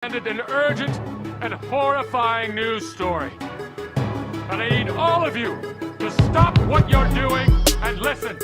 An urgent and horrifying news story. And I need all of you to stop what you're doing and listen.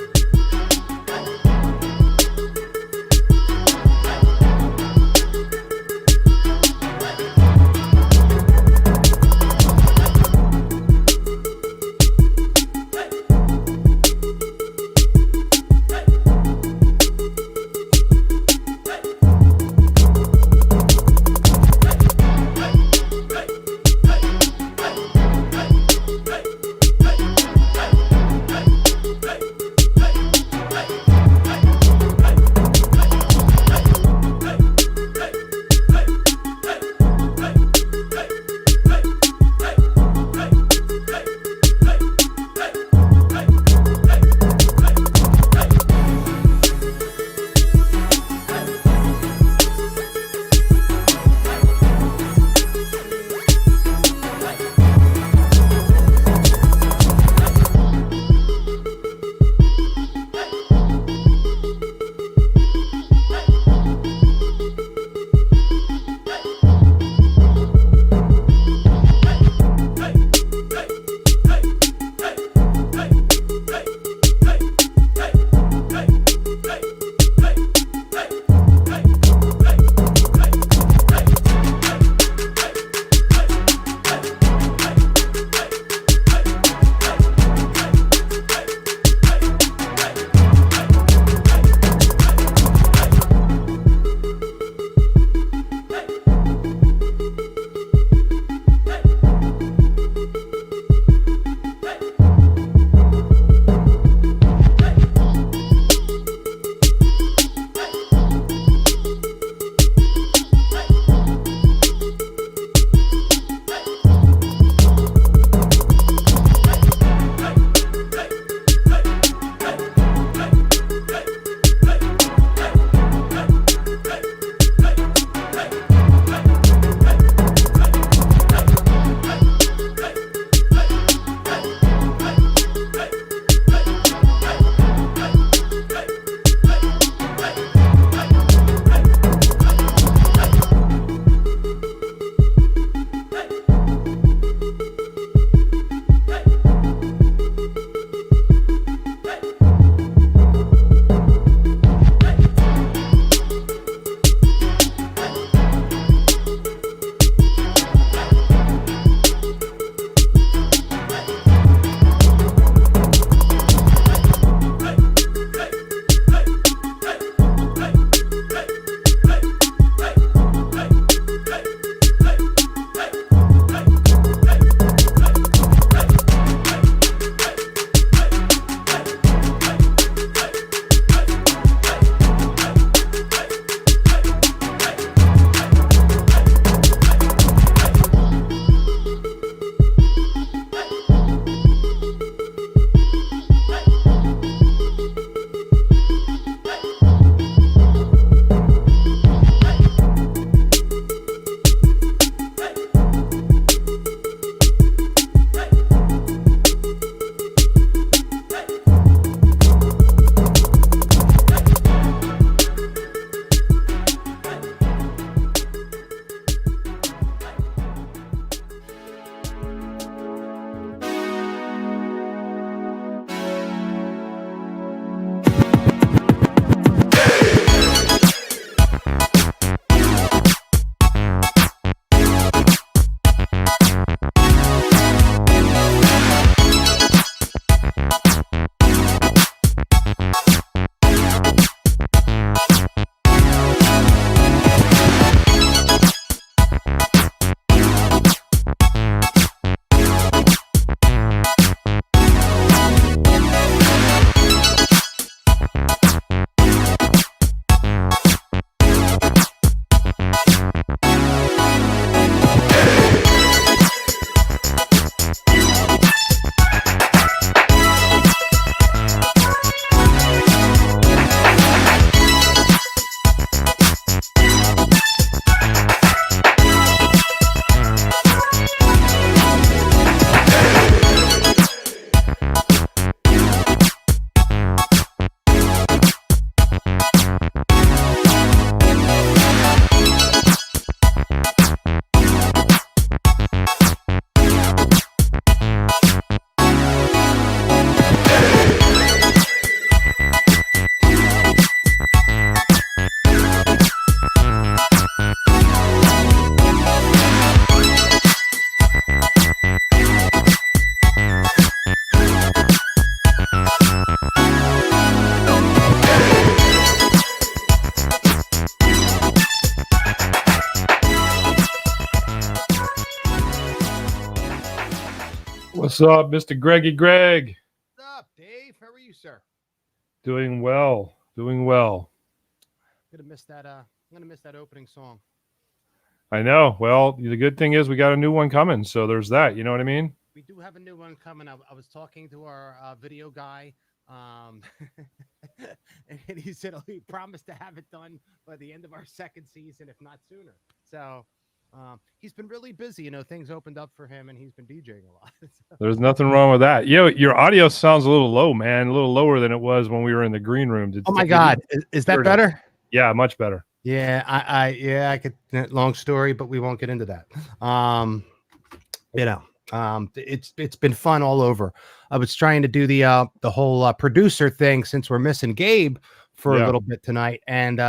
What's up, Mr. Greggy Greg? What's up, Dave? How are you, sir? Doing well. Doing well. I'm gonna miss that opening song. I know. Well, the good thing is we got a new one coming, so there's that. You know what I mean? We do have a new one coming. I was talking to our video guy, and he said he promised to have it done by the end of our second season, if not sooner. So he's been really busy. You know, things opened up for him, and he's been DJing a lot. So. There's nothing wrong with that. Your audio sounds a little low, man. A little lower than it was when we were in the green room. Oh my God, is that better? Yeah, much better. Yeah, I could. Long story, but we won't get into that. It's been fun all over. I was trying to do the whole producer thing since we're missing Gabe for a little bit tonight, and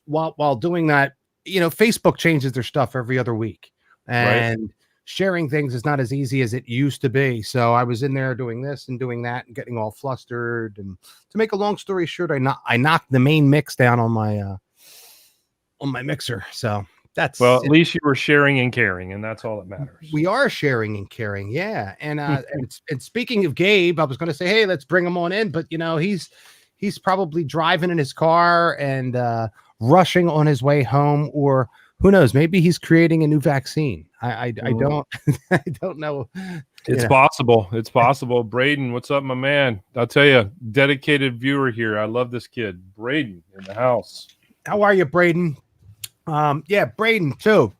while doing that, you know, Facebook changes their stuff every other week, and sharing things is not as easy as it used to be. So I was in there doing this and doing that and getting all flustered. And to make a long story short, I knocked the main mix down on my mixer. So that's at least you were sharing and caring, and that's all that matters. We are sharing and caring, yeah. And and speaking of Gabe, I was going to say, hey, let's bring him on in, but you know, he's probably driving in his car and rushing on his way home, or who knows, maybe he's creating a new vaccine. I don't I don't know. It's possible. It's possible. Braden, what's up, my man? I'll tell you, dedicated viewer here. I love this kid. Braden in the house. How are you, Braden? Yeah, Braden too.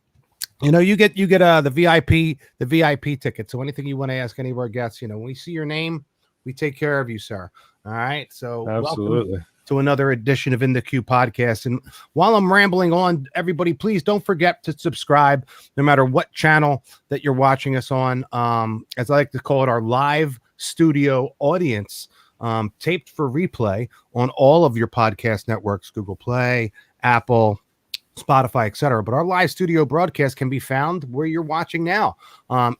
You know, you get the VIP ticket. So anything you want to ask any of our guests, you know, when we see your name, we take care of you, sir. All right. So absolutely. Welcome to another edition of In the Cue podcast. And while I'm rambling on, everybody, please don't forget to subscribe no matter what channel that you're watching us on. As I like to call it, our live studio audience, taped for replay on all of your podcast networks, Google Play, Apple, Spotify, etc. But our live studio broadcast can be found where you're watching now,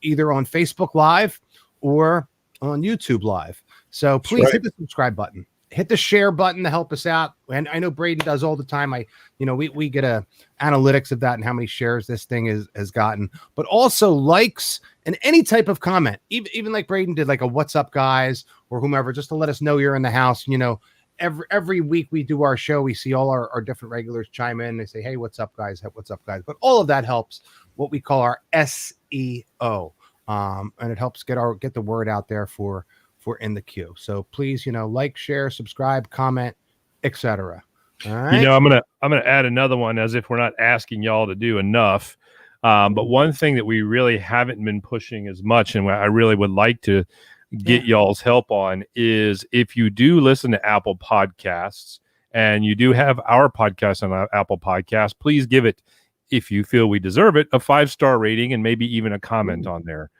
either on Facebook Live or on YouTube Live. So please hit the subscribe button. Hit the share button to help us out. And I know Braden does all the time. We get a analytics of that and how many shares this thing has gotten, but also likes and any type of comment, even like Braden did, like a "What's up, guys?" or whomever, just to let us know you're in the house. You know, every week we do our show, we see all our different regulars chime in. They say, "Hey, what's up, guys? What's up, guys?" But all of that helps what we call our SEO, and it helps get the word out there for In the Cue. So please, you know, like, share, subscribe, comment, etc. All right. You know, I'm gonna add another one, as if we're not asking y'all to do enough. But one thing that we really haven't been pushing as much, and I really would like to get y'all's help on, is if you do listen to Apple Podcasts and you do have our podcast on Apple Podcasts, please give it, if you feel we deserve it, a 5-star rating and maybe even a comment on there.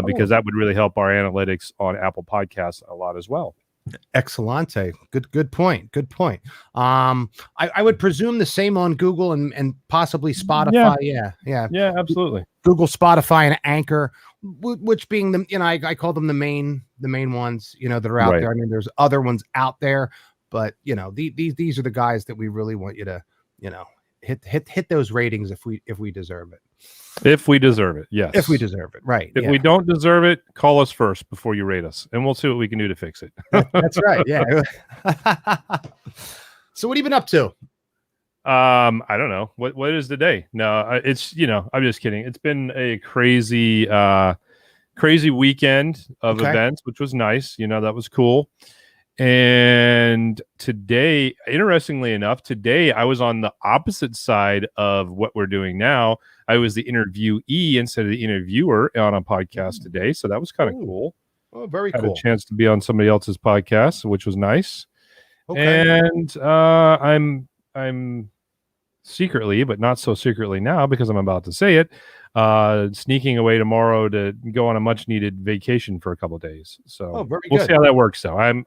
Because that would really help our analytics on Apple Podcasts a lot as well. Excellente. Good point. Good point. I would presume the same on Google and possibly Spotify. Yeah, absolutely. Google, Spotify, and Anchor, which being the, you know, I call them the main ones, you know, that are out there. I mean, there's other ones out there, but you know, these are the guys that we really want you to, you know, hit those ratings if we deserve it. If we deserve it, yes. If we deserve it, right. If we don't deserve it, call us first before you rate us, and we'll see what we can do to fix it. That's right, yeah. So what have you been up to? I don't know. What is the day? No, it's, you know, I'm just kidding. It's been a crazy weekend of events, which was nice. You know, that was cool. And today, interestingly enough, I was on the opposite side of what we're doing now. I was the interviewee instead of the interviewer on a podcast today. So that was kind of cool. Oh, very cool. Had a chance to be on somebody else's podcast, which was nice. Okay. And I'm secretly, but not so secretly now because I'm about to say it, sneaking away tomorrow to go on a much needed vacation for a couple of days. So we'll see how that works. So I'm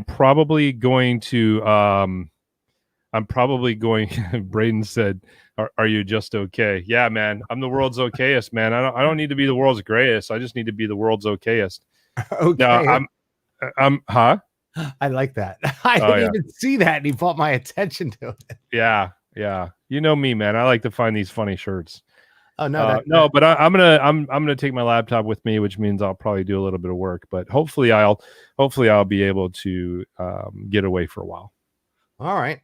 probably going to, Braden said, are you just okay? Yeah, man, I'm the world's okayest, man. I don't need to be the world's greatest. I just need to be the world's okayest. Okay. No, huh? I like that. I didn't even see that, and he brought my attention to it. Yeah. You know me, man. I like to find these funny shirts. Oh no, no, but I'm gonna take my laptop with me, which means I'll probably do a little bit of work. But hopefully I'll be able to get away for a while. All right.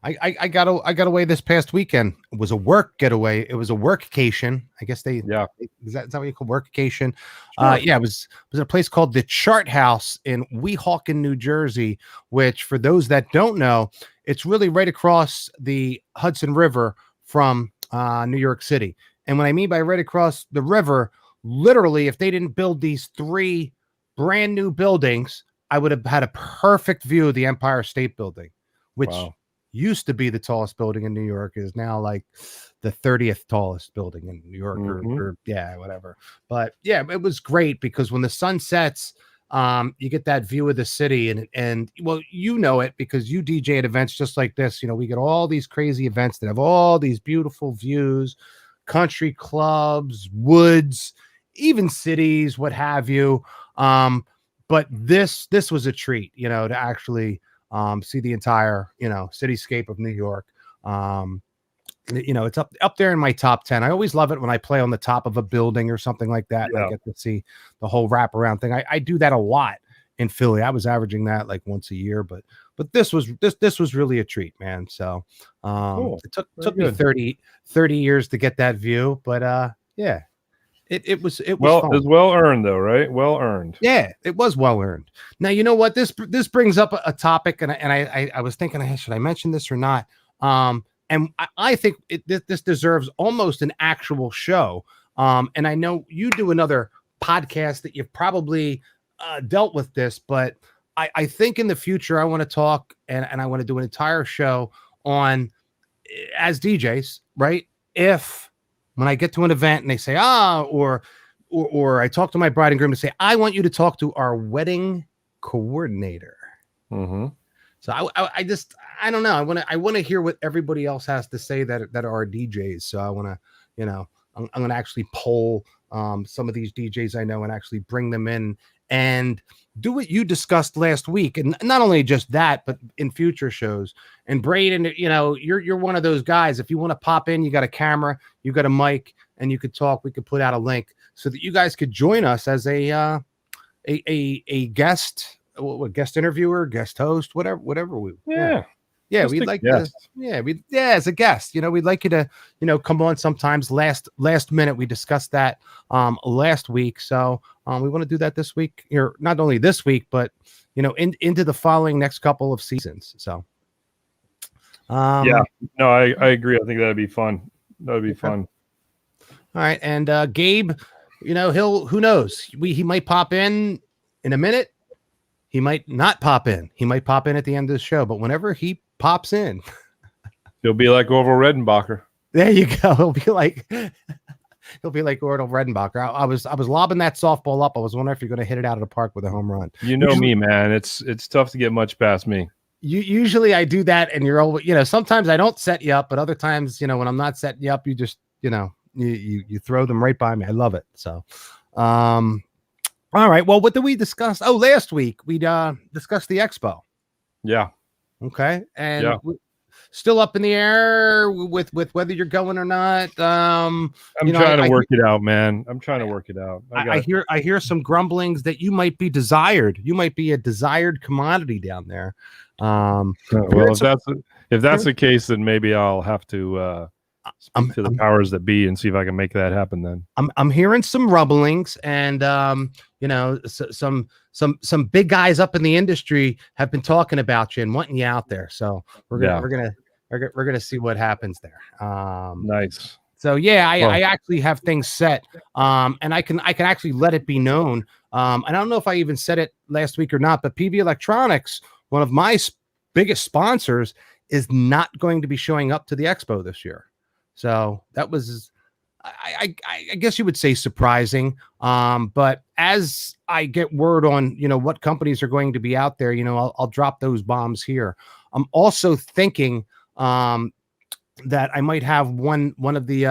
I got away this past weekend. It was a work getaway. It was a workcation. I guess is that what you call workcation? Sure. Yeah, it was at a place called the Chart House in Weehawken, New Jersey, which for those that don't know, it's really right across the Hudson River from New York City. And what I mean by right across the river, literally, if they didn't build these 3 brand new buildings, I would have had a perfect view of the Empire State Building, which used to be the tallest building in New York, is now like the 30th tallest building in New York, or whatever. But yeah, it was great because when the sun sets, you get that view of the city, and well, you know it because you DJ at events just like this. You know, we get all these crazy events that have all these beautiful views, country clubs, woods, even cities, what have you. But this was a treat, you know, to actually see the entire, you know, cityscape of New York. You know, it's up there in my top 10. I always love it when I play on the top of a building or something like that. And I get to see the whole wraparound thing. I do that a lot in Philly. I was averaging that like once a year, but this was really a treat, man. So cool. It took me 30 years to get that view, but yeah. It was well, fun. It was well earned though, right? Well earned. Yeah, it was well earned. Now, you know what? This brings up a topic, and I was thinking, should I mention this or not? And I think this deserves almost an actual show. And I know you do another podcast that you've probably dealt with this, but I think in the future I want to talk and I want to do an entire show on, as DJs, right? If when I get to an event and they say, or I talk to my bride and groom to say, I want you to talk to our wedding coordinator. Mm-hmm. So I don't know. I want to hear what everybody else has to say that are DJs. So I want to, you know, I'm going to actually poll some of these DJs I know and actually bring them in and do what you discussed last week. And not only just that, but in future shows. And Braden, you know, you're one of those guys. If you want to pop in, you got a camera, you got a mic, and you could talk. We could put out a link so that you guys could join us as a guest. A guest interviewer, guest host, whatever we we'd like to, as a guest, you know, we'd like you to, you know, come on sometimes last minute. We discussed that last week, so we want to do that this week, or not only this week, but you know, into the following next couple of seasons. So I agree. I think that'd be fun. Fun. All right, and Gabe, you know, who knows, he might pop in a minute. He might not pop in. He might pop in at the end of the show, but whenever he pops in, he'll be like Orville Redenbacher. There you go. He'll be like Orville Redenbacher. I was lobbing that softball up. I was wondering if you're going to hit it out of the park with a home run. You know me, man. It's tough to get much past me. Usually I do that, and you're always, you know, sometimes I don't set you up, but other times, you know, when I'm not setting you up, you just, you know, you throw them right by me. I love it. So, all right. Well, what did we discuss? Oh, last week we discussed the expo. Yeah. Okay. And still up in the air with whether you're going or not. I'm trying to work it out, man. I'm trying to work it out. I hear some grumblings that you might be desired. You might be a desired commodity down there. Well, if that's the case, then maybe I'll have to speak to the powers that be and see if I can make that happen. Then I'm hearing some rumblings, and you know, some big guys up in the industry have been talking about you and wanting you out there. So we're gonna see what happens there. Nice. So yeah, I actually have things set, and I can actually let it be known. And I don't know if I even said it last week or not, but PV Electronics, one of my biggest sponsors, is not going to be showing up to the expo this year. So that was, I guess you would say, surprising. But as I get word on, you know, what companies are going to be out there, you know, I'll drop those bombs here. I'm also thinking that I might have one of the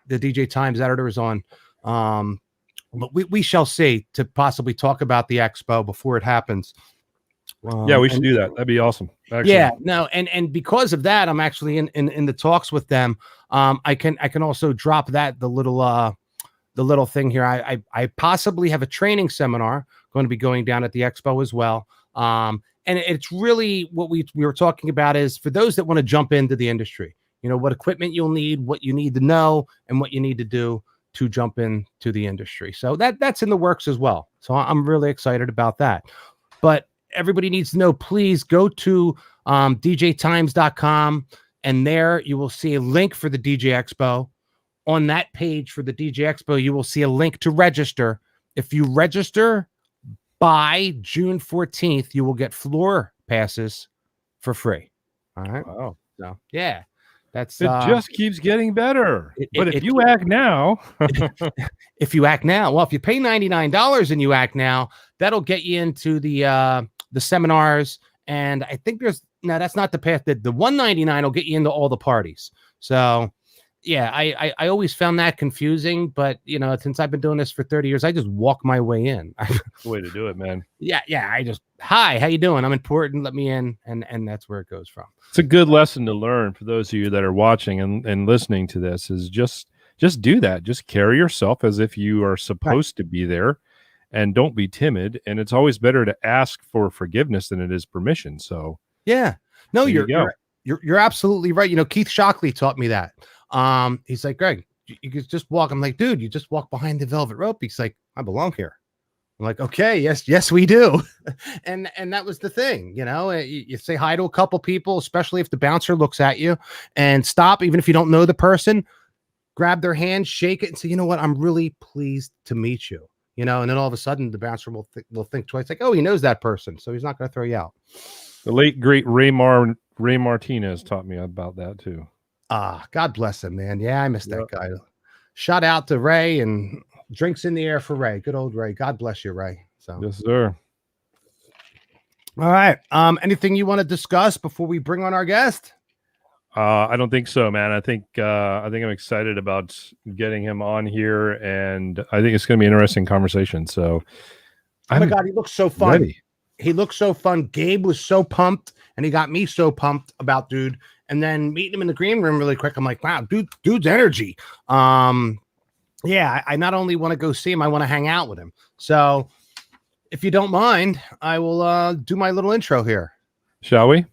DJ Times editors on. But we shall see, to possibly talk about the expo before it happens. We should do that. That'd be awesome. Actually. Yeah, no, and because of that, I'm actually in the talks with them I can also drop that the little thing here. I possibly have a training seminar going to be going down at the expo as well. And it's really what we were talking about is for those that want to jump into the industry, what equipment you'll need, what you need to know, and what you need to do to jump into the industry. So that's in the works as well. So I'm really excited about that. But everybody needs to know, please go to djtimes.com, and there you will see a link for the DJ Expo. On that page for the DJ Expo, you will see a link to register. If you register by June 14th, you will get floor passes for free. All right. Wow. So yeah, that's it just keeps getting better. But if you act now, if you act now, well, if you pay $99 and you act now, that'll get you into the seminars. And I think that's not the path. That the $199 will get you into all the parties. So yeah, I always found that confusing, but since I've been doing this for 30 years, I just walk my way in. The way to do it, man. Yeah. I just, hi, how you doing? I'm important. Let me in. And that's where it goes from. It's a good lesson to learn for those of you that are watching and listening to this is just do that. Just carry yourself as if you are supposed to be there, and don't be timid. And it's always better to ask for forgiveness than it is permission. So yeah, no, you're absolutely right. Keith Shockley taught me that. He's like, Greg, you could just walk. I'm like, dude, you just walk behind the velvet rope. He's like, I belong here. I'm like, okay, yes, we do. and that was the thing, you say hi to a couple people, especially if the bouncer looks at you, and stop, even if you don't know the person, grab their hand, shake it, and say, you know what, I'm really pleased to meet you, and then all of a sudden the bouncer will think twice, like, oh, he knows that person, so he's not going to throw you out. The late great Ray Martinez taught me about that too. God bless him, man. Yeah, I miss that guy. Shout out to Ray, and drinks in the air for Ray. Good old Ray. God bless you, Ray. So yes, sir. All right. Anything you want to discuss before we bring on our guest? I don't think so, man. I think I'm excited about getting him on here, and I think it's going to be an interesting conversation. So, oh my God, he looks so fun. Ready. He looks so fun. Gabe was so pumped, and he got me so pumped about dude. And then meeting him in the green room really quick, I'm like, wow, dude's energy. Yeah, I not only want to go see him, I want to hang out with him. So if you don't mind, I will do my little intro here. Shall we?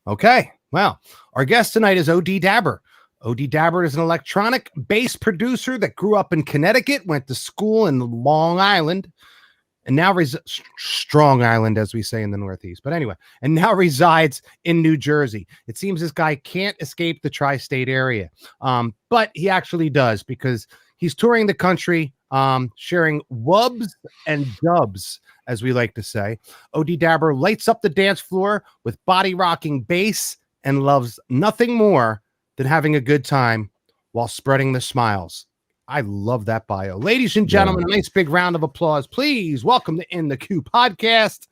Okay. Well, our guest tonight is O.D. Dabber. O.D. Dabber is an electronic bass producer that grew up in Connecticut, went to school in Long Island, and now Strong Island, as we say in the Northeast. But anyway, and now resides in New Jersey. It seems this guy can't escape the tri-state area. But he actually does, because he's touring the country, sharing wubs and dubs, as we like to say. O.D. Dabber lights up the dance floor with body-rocking bass and loves nothing more than having a good time while spreading the smiles. I love that bio. Ladies and gentlemen, a nice big round of applause. Please welcome to In the Cue Podcast,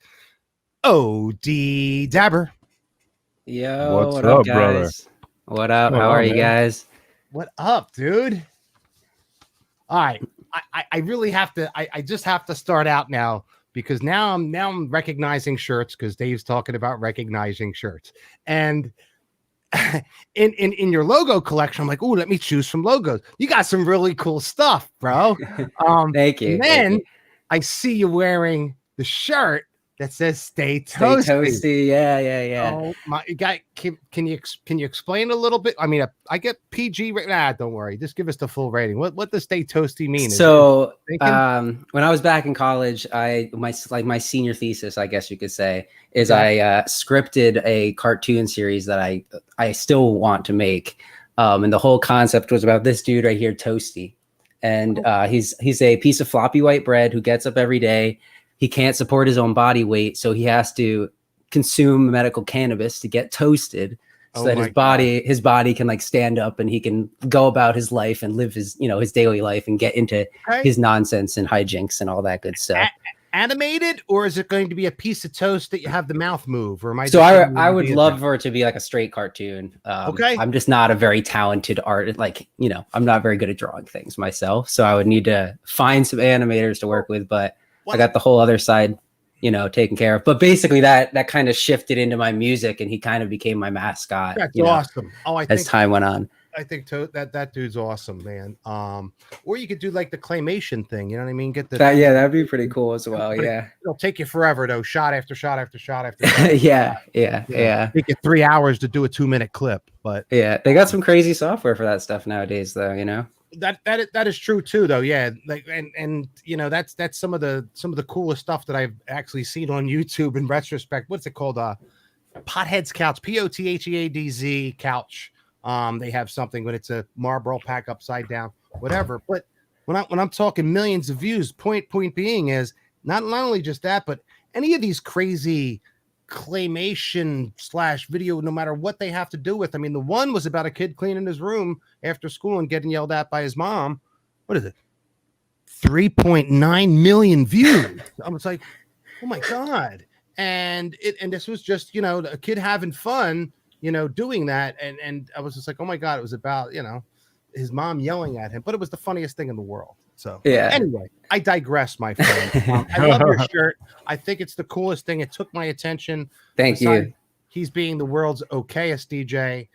O.D. Dabber. Yo, what up, guys? Brother? What up? How are you guys? What up, dude? All right. I really have to, I just have to start out now, because now I'm recognizing shirts, because Dave's talking about recognizing shirts. And in your logo collection, I'm like, oh, let me choose some logos. You got some really cool stuff, bro. Thank you. And then I see you wearing the shirt that says "Stay Toasty." Stay toasty. Yeah. Oh my God! Can you explain a little bit? I mean, I get PG. Don't worry. Just give us the full rating. What does "Stay Toasty" mean? So, when I was back in college, my senior thesis, I guess you could say, is I scripted a cartoon series that I still want to make, and the whole concept was about this dude right here, Toasty, and he's a piece of floppy white bread who gets up every day. He can't support his own body weight, so he has to consume medical cannabis to get toasted, so that his body can like stand up and he can go about his life and live his daily life and get into his nonsense and hijinks and all that good stuff. Animated, or is it going to be a piece of toast that you have the mouth move? Or am I? So I would love for it to be like a straight cartoon. Okay. I'm just not a very talented artist. I'm not very good at drawing things myself, so I would need to find some animators to work with, but I got the whole other side, taken care of. But basically that kind of shifted into my music, and he kind of became my mascot. That's awesome. As time went on. I think that dude's awesome, man. Or you could do like the claymation thing. You know what I mean? Get the That'd be pretty cool as well. Yeah. It'll take you forever though. Shot after shot after shot after shot. Yeah. Take you 3 hours to do a 2-minute clip, but yeah, they got some crazy software for that stuff nowadays, though. You know. That is true too, though. Yeah, like and you know that's some of the coolest stuff that I've actually seen on YouTube in retrospect. What's it called? Pothead's Couch, Potheadz couch. They have something when it's a Marlboro pack upside down, whatever. But when I'm talking millions of views, point being is not only just that, but any of these crazy claymation / video, no matter what they have to do with. I mean, the one was about a kid cleaning his room after school and getting yelled at by his mom. What is it? 3.9 million views. I was like, oh my God. And this was just, you know, a kid having fun, you know, doing that. And I was just like, oh my God, it was about, you know, his mom yelling at him, but it was the funniest thing in the world. So yeah. Anyway, I digress, my friend. I love your shirt. I think it's the coolest thing. It took my attention. Thank you. He's being the world's okayest DJ.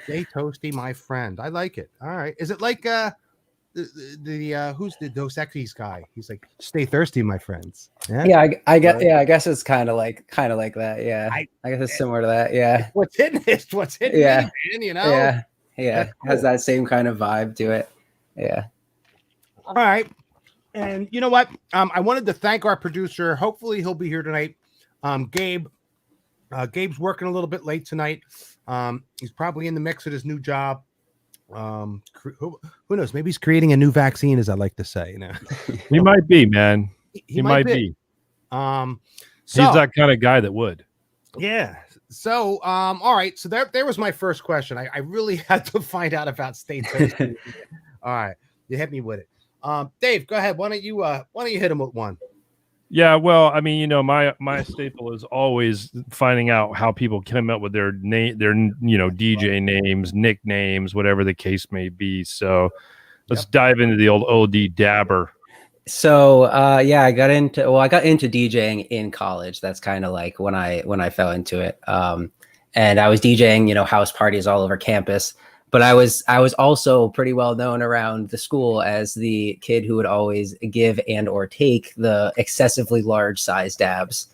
Stay toasty, my friend. I like it. All right. Is it like who's the Dos Equis guy? He's like, stay thirsty, my friends. I guess it's kind of like that. Yeah. I guess it's similar to that. Yeah. What's hitting me, man, you know? Yeah. Cool. Has that same kind of vibe to it. Yeah. All right. And you know what? I wanted to thank our producer. Hopefully he'll be here tonight. Gabe. Gabe's working a little bit late tonight. He's probably in the mix at his new job. Who knows? Maybe he's creating a new vaccine, as I like to say. You know? He might be, man. He might be. So, he's that kind of guy that would. Yeah. So, all right. So there was my first question. I really had to find out about state testing. All right. You hit me with it. Dave, go ahead. Why don't you hit him with one? Yeah, well, I mean, you know, my staple is always finding out how people come up with their name, their DJ names, nicknames, whatever the case may be. So let's dive into the old OD dabber. So I got into DJing in college. That's kind of like when I fell into it. And I was DJing, house parties all over campus. But I was also pretty well known around the school as the kid who would always give and or take the excessively large size dabs.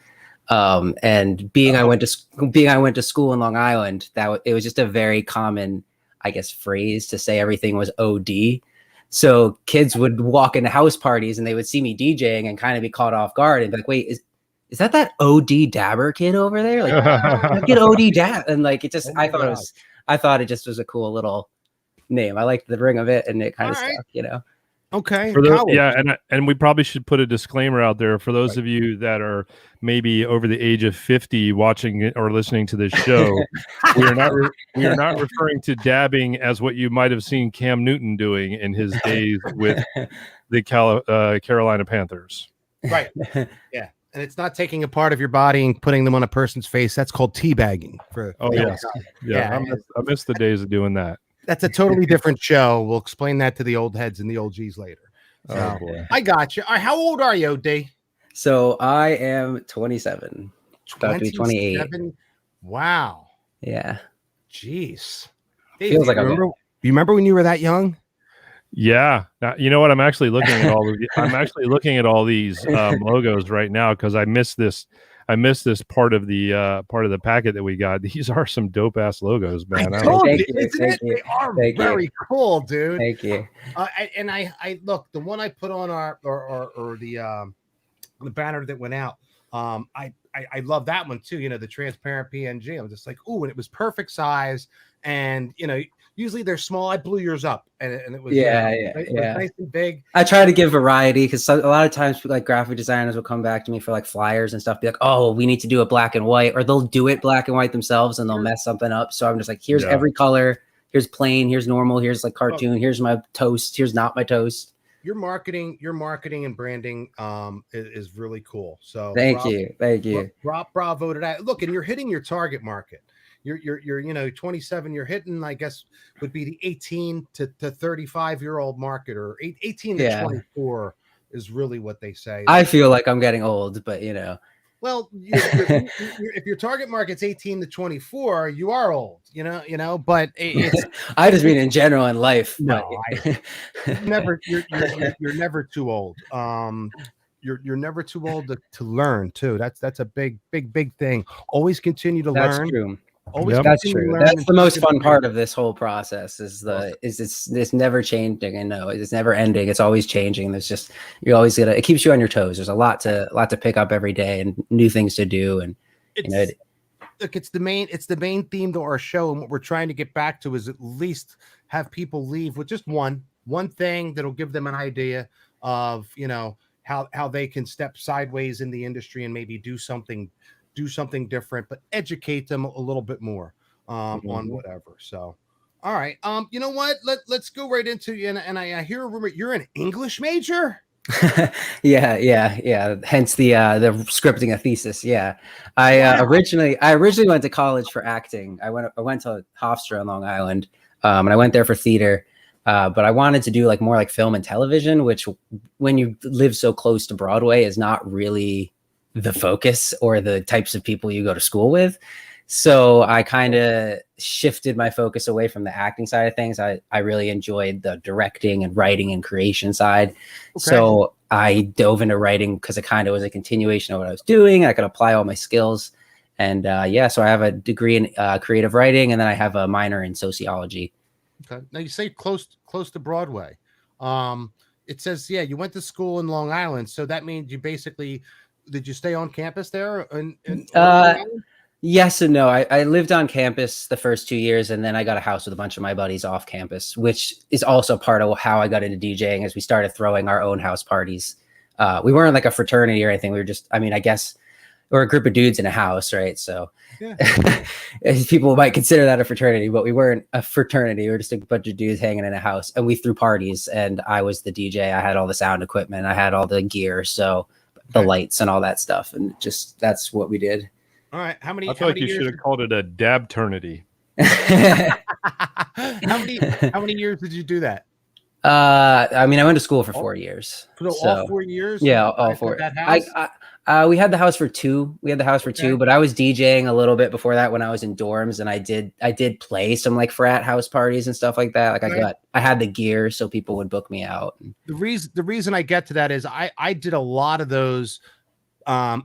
And being I went to school in Long Island, it was just a very common, I guess, phrase to say everything was OD. So kids would walk into house parties and they would see me DJing and kind of be caught off guard and be like, "Wait, is that OD dabber kid over there? Like, get OD dab." And like, it just, I thought it just was a cool little name. I liked the ring of it, and it kind of stuck, Okay. And we probably should put a disclaimer out there for those of you that are maybe over the age of 50 watching or listening to this show. we are not referring to dabbing as what you might have seen Cam Newton doing in his days with the Carolina Panthers. Right. Yeah. And it's not taking a part of your body and putting them on a person's face. That's called teabagging. I miss the days of doing that. That's a totally different show. We'll explain that to the old heads and the old G's later. So, boy. I got you. All right, how old are you, OD? So I am 27. About to be 28. Wow. Yeah. Jeez. Feels like you remember when you were that young? Yeah. Now, you know what? I'm actually looking at all these logos right now because I missed this part of the packet that we got. These are some dope ass logos, man. They are very cool, dude. Thank you. I look, the one I put on our or the banner that went out. I love that one too. The transparent PNG. I'm just like, ooh, and it was perfect size. And usually they're small. I blew yours up, and it was it was nice and big. I try to give variety because a lot of times, like graphic designers will come back to me for like flyers and stuff. Be like, "Oh, we need to do it black and white," or they'll do it black and white themselves, and they'll mess something up. So I'm just like, "Here's every color. Here's plain. Here's normal. Here's like cartoon. Here's my toast. Here's not my toast." Your marketing and branding is really cool. So thank you. Bravo to that. Look, and you're hitting your target market. You're 27, you're hitting, I guess, would be the 18 to 35-year-old market, or 18 to 24 is really what they say. I feel like I'm getting old, but Well, if your target market's 18 to 24, you are old, but it's I just mean in general in life. no, you're never too old. You're never too old to learn too. That's a big thing. Always continue to That's learn. true. Always That's continue to true. learn That's and the most fun continue to part of this whole process is it's never changing. And no, it's never ending. It's always changing. There's just it keeps you on your toes. There's a lot to pick up every day and new things to do. And look, it's the main theme to our show, and what we're trying to get back to is at least have people leave with just one thing that'll give them an idea of how they can step sideways in the industry and maybe do something different, but educate them a little bit more on whatever. So, all right. You know what? Let's go right into you. And I hear a rumor you're an English major. Yeah. Hence the scripting a thesis. Yeah. I originally went to college for acting. I went to Hofstra on Long Island, and I went there for theater. But I wanted to do more like film and television, which when you live so close to Broadway is not really the focus or the types of people you go to school with. So I kind of shifted my focus away from the acting side of things. I really enjoyed the directing and writing and creation side. Okay. So I dove into writing because it kind of was a continuation of what I was doing. I could apply all my skills. And so I have a degree in creative writing, and then I have a minor in sociology. Okay. Now you say close to Broadway. It says, you went to school in Long Island. So that means did you stay on campus there? Yes and no. I lived on campus the first 2 years, and then I got a house with a bunch of my buddies off campus, which is also part of how I got into DJing as we started throwing our own house parties. We weren't like a fraternity or anything. We were just, I guess we're a group of dudes in a house, right? So people might consider that a fraternity, but we weren't a fraternity. We were just a bunch of dudes hanging in a house, and we threw parties, and I was the DJ. I had all the sound equipment. I had all the gear. So the lights and all that stuff, and just that's what we did. All right. I feel like you should have called it a dabternity. How many years did you do that? I went to school for 4 years. So all 4 years? Yeah, all 4. We had the house for 2. But I was DJing a little bit before that when I was in dorms, and I did play some frat house parties and stuff like that. I had the gear, so people would book me out. The reason I get to that is I did a lot of those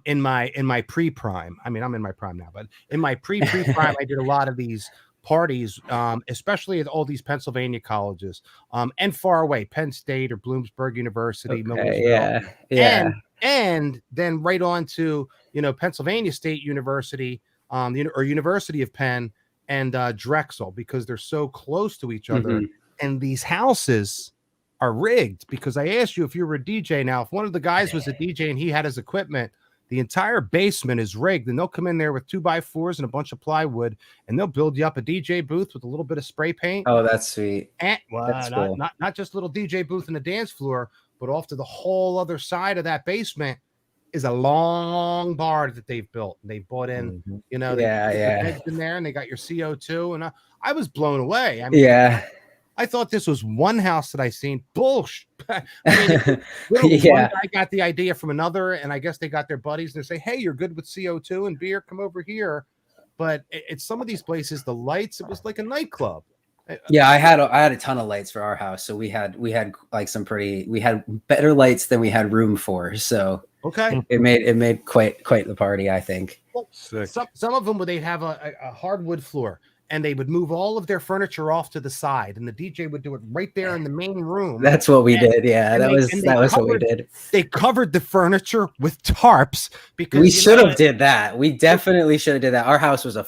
in my pre-prime. I'm in my prime now, but in my pre-prime, I did a lot of these parties, especially at all these Pennsylvania colleges, and far away, Penn State or Bloomsburg University, Millersville. And then right on to Pennsylvania State University, or University of Penn and Drexel, because they're so close to each other. And these houses are rigged, because I asked you if you were a DJ. Now, if one of the guys was a DJ and he had his equipment, the entire basement is rigged, and they'll come in there with 2x4s and a bunch of plywood, and they'll build you up a DJ booth with a little bit of spray paint. Oh, that's sweet. And cool. Not just a little DJ booth and a dance floor, but off to the whole other side of that basement is a long bar that they've built. And they bought in, they put beds in there, and they got your CO2, and I was blown away. I thought this was one house that I seen. Bullshit. One guy got the idea from another, and I guess they got their buddies. They say, "Hey, you're good with CO2 and beer. Come over here." But it's some of these places, the lights, it was like a nightclub. Yeah, I had a ton of lights for our house, so we had better lights than we had room for. So it made quite the party, I think. Well, some of them they'd have a hardwood floor, and they would move all of their furniture off to the side, and the DJ would do it right there in the main room. That's what we did. Yeah, that was what we did. They covered the furniture with tarps because we should have did that. We definitely should have did that. Our house was a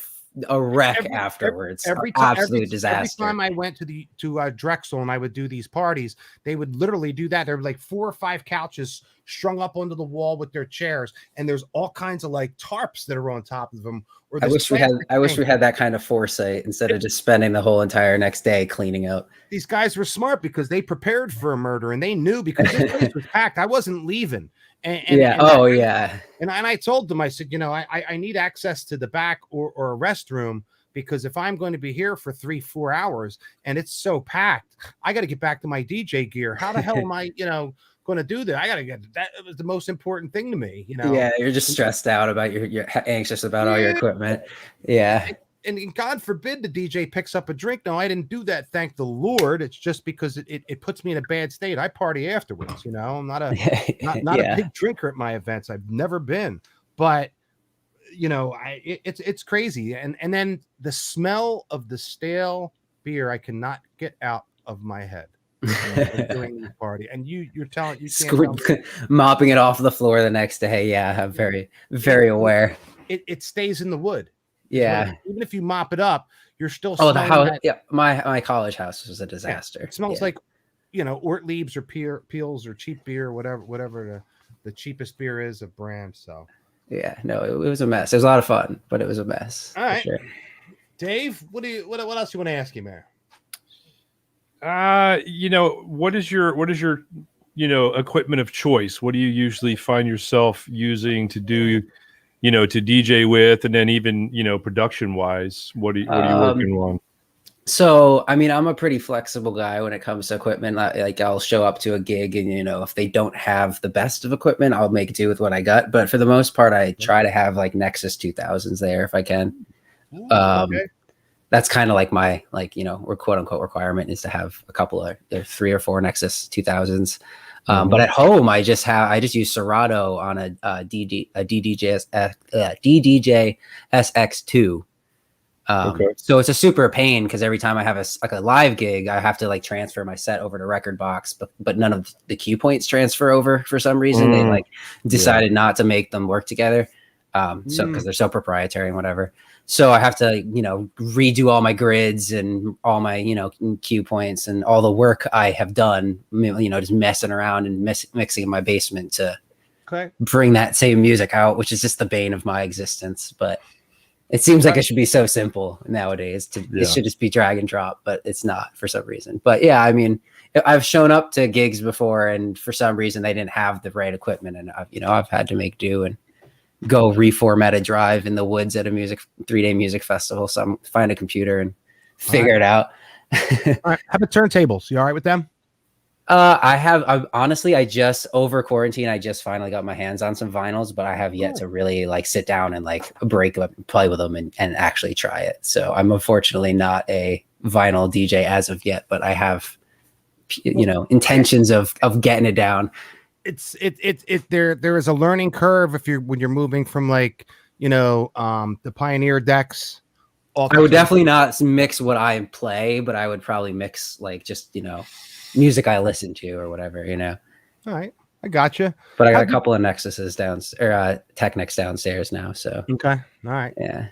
wreck afterwards. Every disaster. Every time I went to Drexel and I would do these parties, they would literally do that. There were 4 or 5 couches strung up onto the wall with their chairs, and there's all kinds of tarps that are on top of them. I wish we had that kind of foresight instead of just spending the whole entire next day cleaning up. These guys were smart because they prepared for a murder, and they knew, because this place was packed. I wasn't leaving. And I told them, I said, I need access to the back or a restroom, because if I'm going to be here for 3-4 hours and it's so packed, I got to get back to my DJ gear. How the hell am I, going to do that? I got to get that. It was the most important thing to me, Yeah, you're just stressed out about you're anxious about all your equipment. Yeah. And God forbid the DJ picks up a drink. No, I didn't do that. Thank the Lord. It's just because it puts me in a bad state. I party afterwards. I'm not a a big drinker at my events. I've never been, but it's crazy. And then the smell of the stale beer I cannot get out of my head during the party. And you're telling mopping it off the floor the next day. Yeah, I'm very, very aware. It stays in the wood. Yeah. Even if you mop it up, you're still. Oh, the house. Yeah, my college house was a disaster. Yeah, it smells like, Ort leaves or peels or cheap beer, whatever the cheapest beer is of brand. So. Yeah, no, it was a mess. It was a lot of fun, but it was a mess. All right, sure. Dave, what else you want to ask him there? What is your equipment of choice? What do you usually find yourself using to do? To DJ with, and then even, production wise, what are you working on? So, I mean, I'm a pretty flexible guy when it comes to equipment. Like I'll show up to a gig and, if they don't have the best of equipment, I'll make do with what I got. But for the most part, I try to have like Nexus 2000s there if I can. Okay. That's kind of like my, or quote unquote requirement is to have a couple of 3 or 4 Nexus 2000s. But at home, I just use Serato on a DDJ SX2. So it's a super pain because every time I have a live gig, I have to transfer my set over to Record Box, but none of the cue points transfer over for some reason. They decided not to make them work together. So because they're so proprietary and whatever. So I have to, redo all my grids and all my, cue points and all the work I have done, just messing around and mixing in my basement to bring that same music out, which is just the bane of my existence. But it seems like it should be so simple nowadays. It should just be drag and drop, but it's not for some reason. But yeah, I mean, I've shown up to gigs before and for some reason they didn't have the right equipment and I've had to make do and go reformat a drive in the woods at a 3-day music festival. So find a computer and figure it out. All right. How about turntables? You all right with them? Honestly, I just over quarantine, I just finally got my hands on some vinyls, but I have yet to really sit down and break up and play with them and actually try it. So I'm unfortunately not a vinyl DJ as of yet, but I have, intentions of getting it down. There is a learning curve when you're moving from the Pioneer decks. I would definitely not mix what I play, but I would probably mix music I listen to or whatever, All right, I gotcha. But I got a couple of Nexuses Technics downstairs now. So okay, all right, yeah.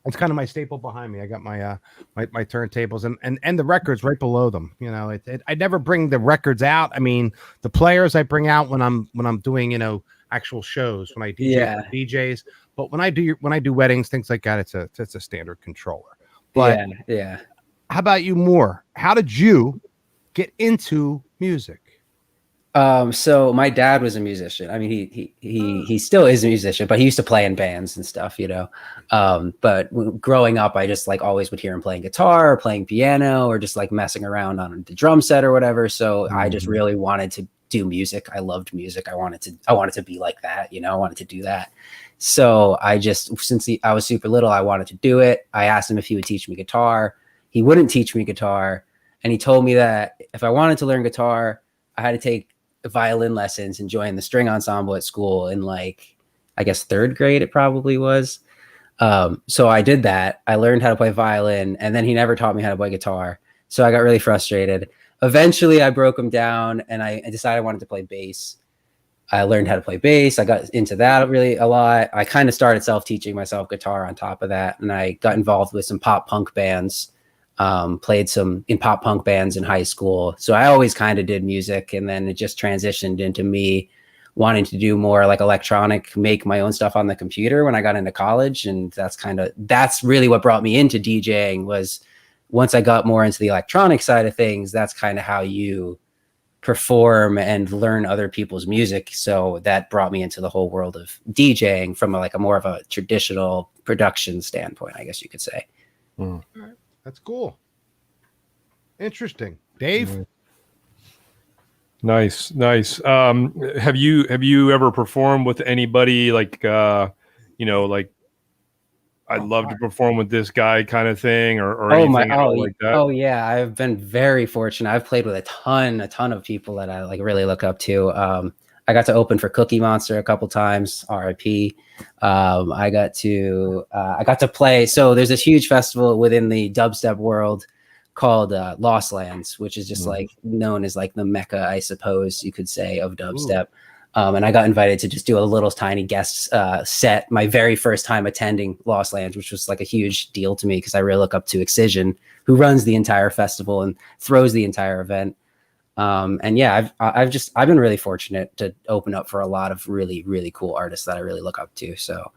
It's kind of my staple behind me. I got my my turntables and the records right below them. I never bring the records out. I mean, the players I bring out when I'm doing actual shows when I DJ for DJs. But when I do weddings, things like that, it's a standard controller. But yeah. How about you, Moore? How did you get into music? So my dad was a musician. I mean, he still is a musician, but he used to play in bands and stuff, but growing up, I just always would hear him playing guitar or playing piano or just messing around on the drum set or whatever. So I just really wanted to do music. I loved music. I wanted to be like that, I wanted to do that. So since I was super little, I wanted to do it. I asked him if he would teach me guitar. He wouldn't teach me guitar. And he told me that if I wanted to learn guitar, I had to take violin lessons and join the string ensemble at school in I guess 3rd grade it probably was. So I did that. I learned how to play violin and then he never taught me how to play guitar. So I got really frustrated. Eventually I broke him down and I decided I wanted to play bass. I learned how to play bass. I got into that really a lot. I kind of started self-teaching myself guitar on top of that. And I got involved with some pop punk bands. Played some in pop punk bands in high school. So I always kind of did music and then it just transitioned into me wanting to do more electronic, make my own stuff on the computer when I got into college. And that's really what brought me into DJing was once I got more into the electronic side of things, that's kind of how you perform and learn other people's music. So that brought me into the whole world of DJing from a more of a traditional production standpoint, I guess you could say. Mm. All right. That's cool. Interesting. Dave? Nice. Have you ever performed with anybody like like I'd love to perform with this guy kind of thing or anything like that? Oh yeah, I've been very fortunate. I've played with a ton of people that I like really look up to. I got to open for Cookie Monster a couple times, RIP. I got to play. So there's this huge festival within the dubstep world called Lost Lands, which is just like known as like the Mecca, I suppose you could say, of dubstep. And I got invited to just do a little tiny guest set my very first time attending Lost Lands, which was like a huge deal to me because I really look up to Excision, who runs the entire festival and throws the entire event. And yeah, I've been really fortunate to open up for a lot of really, really cool artists that I really look up to. So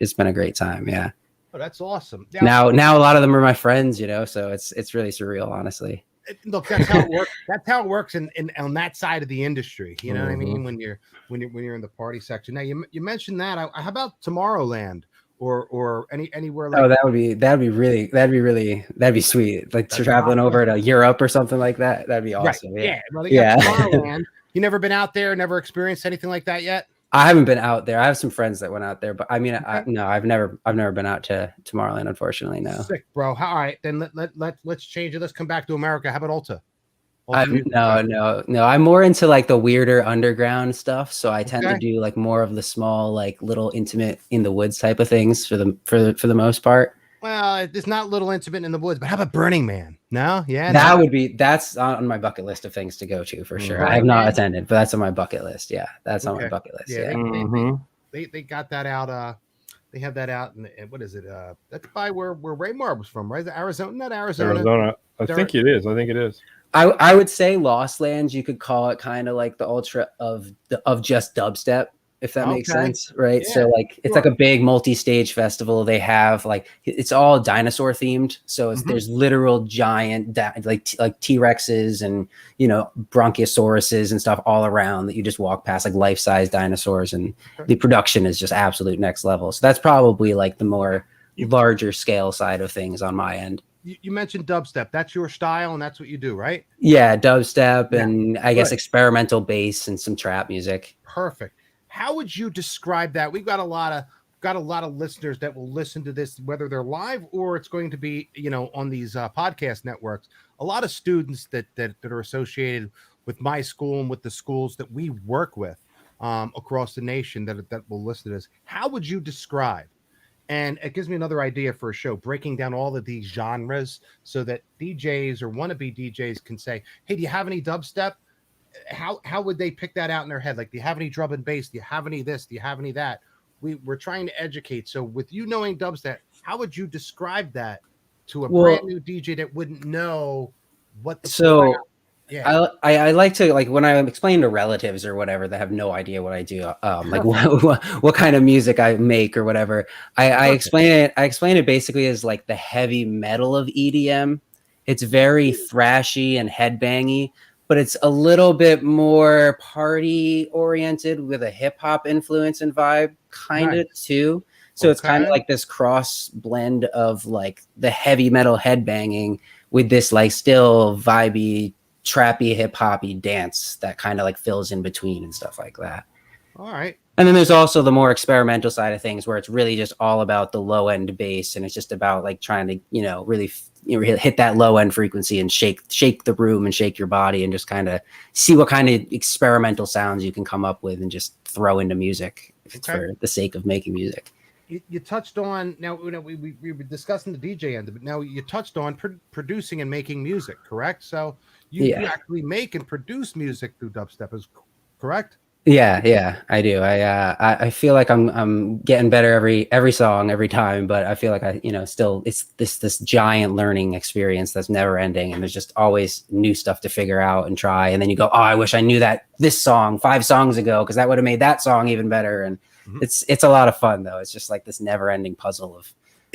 it's been a great time. Yeah. Oh, that's awesome. Now a lot of them are my friends, so it's really surreal, honestly. Look, that's how it works. That's how it works in on that side of the industry. You know what I mean? When you're in the party section. Now you mentioned that. How about Tomorrowland or anywhere like? Oh, that'd be sweet. Like traveling over to Europe or something like that. That'd be awesome. Right. Yeah. Well, they got Tomorrowland. You never been out there? Never experienced anything like that yet? I haven't been out there. I have some friends that went out there, but I mean, no, I've never been out to Tomorrowland, unfortunately. No. Sick, bro. All right, then let's change it. Let's come back to America. How about Alta? No. I'm more into like the weirder underground stuff, so I tend to do like more of the small, like little intimate in the woods type of things for the most part. Well, it's not little intimate in the woods, but how about Burning Man? No, that's on my bucket list of things to go to for sure. I have not attended, but that's on my bucket list. Yeah, that's on my bucket list. Yeah, they got that out. They have that out, and what is it? That's by where Raymar was from, right? Arizona, not Arizona. Arizona. I think it is. I would say Lost Lands. You could call it kind of like the ultra of just dubstep, if that makes sense, right? Yeah, so like it's like a big multi-stage festival. They have like it's all dinosaur themed, so there's literal giant like T-Rexes and Bronchiosauruses and stuff all around that you just walk past, like life-size dinosaurs, and the production is just absolute next level. So that's probably like the more larger scale side of things on my end. You mentioned dubstep. That's your style, and that's what you do, right? Yeah, dubstep and I guess experimental bass and some trap music. Perfect. How would you describe that? We've got a lot of listeners that will listen to this, whether they're live or it's going to be, on these podcast networks. A lot of students that are associated with my school and with the schools that we work with across the nation that will listen to this. How would you describe? And it gives me another idea for a show, breaking down all of these genres so that DJs or wannabe DJs can say, hey, do you have any dubstep? How would they pick that out in their head? Like, do you have any drum and bass? Do you have any this? Do you have any that? We're trying to educate. So with you knowing dubstep, how would you describe that to a brand new DJ that wouldn't know what the I like to, like, when I explain to relatives or whatever that have no idea what I do, like what kind of music I make or whatever, I explain it basically as like the heavy metal of EDM. It's very thrashy and headbangy, but it's a little bit more party oriented with a hip hop influence and vibe kind of too. So it's kind of like this cross blend of like the heavy metal headbanging with this like still vibey, trappy, hip hoppy dance that kind of like fills in between and stuff like that. All right. And then there's also the more experimental side of things where it's really just all about the low end bass, and it's just about like trying to, really hit that low end frequency and shake the room and shake your body and just kind of see what kind of experimental sounds you can come up with and just throw into music for the sake of making music. You touched on, now we were discussing the DJ end of it. Now you touched on producing and making music, correct? So you actually make and produce music through dubstep, is correct? Yeah, I do. I feel like I'm getting better every song, every time, but I feel like still it's this giant learning experience that's never ending, and there's just always new stuff to figure out and try. And then you go, oh, I wish I knew this song 5 songs ago, because that would have made that song even better. And it's a lot of fun though. It's just like this never ending puzzle of